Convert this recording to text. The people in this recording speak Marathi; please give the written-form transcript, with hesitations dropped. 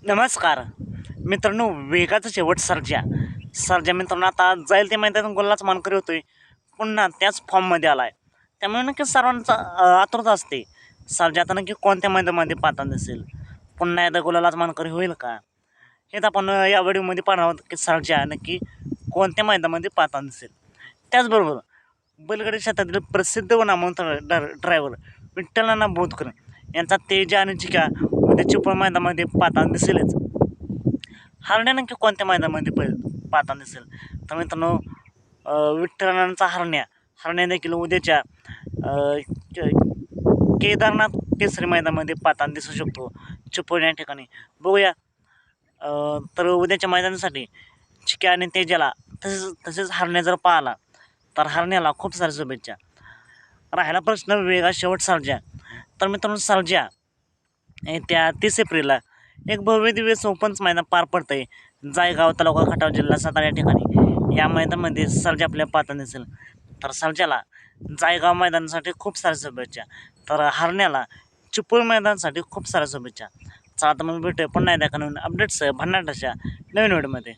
नमस्कार मित्रांनो, वेगाचा शेवट सर्जा मित्रांनो आता जाईल ते मैदानात गोलाच मानकरी होतोय, पुन्हा त्याच फॉर्ममध्ये आलाय. त्यामुळे नक्की सर्वांचा आतुरता असते. सर्जा आता नक्की कोणत्या मैदानामध्ये पाहताना दिसेल, पुन्हा एकदा गोलालाच मानकरी होईल का, हेच आपण या व्हिडिओमध्ये पाहणार आहोत की सर्जा नक्की कोणत्या मैदानामध्ये पाहताना दिसेल. त्याचबरोबर बैलगाडी क्षेत्रातील प्रसिद्ध व नामवंत ड्रायव्हर विठ्ठल नाना बोधकर यांचा तेजा आणि चिक्या उद्या चिपळ मैदानामध्ये पाहताना दिसेलच. हरण्या नक्की कोणत्या मैदानामध्ये पाहताना दिसेल, तर मित्रांनो विठ्ठलांचा हरण्या देखील उद्याच्या केदारनाथ केसरी मैदानामध्ये पाहताना दिसू शकतो चिपळ या ठिकाणी. बघूया तर उद्याच्या मैदानासाठी चिक्या आणि तेजाला तसेच हरण्या जर पाहिला तर हरण्याला खूप साऱ्या शुभेच्छा. राहिला प्रश्न वेगा शेवट सर्जा, तर मित्रांनो सर्जा येत्या 30 एप्रिलला एक भव्य दिव्य ओपन्स मैदान पार पडतंय जायगाव तालुका खटाव जिल्हा सातारा या ठिकाणी. या मैदानामध्ये सर्जा आपल्या पाहताना दिसेल. तर सर्जाला जायगाव मैदानासाठी खूप साऱ्या शुभेच्छा, तर हरण्याला चिपळूण मैदानासाठी खूप साऱ्या शुभेच्छा. चला तर मग भेटूया पुन्हा एकदा नवीन अपडेट्स भन्नाट अशा नवीन व्हिडिओमध्ये.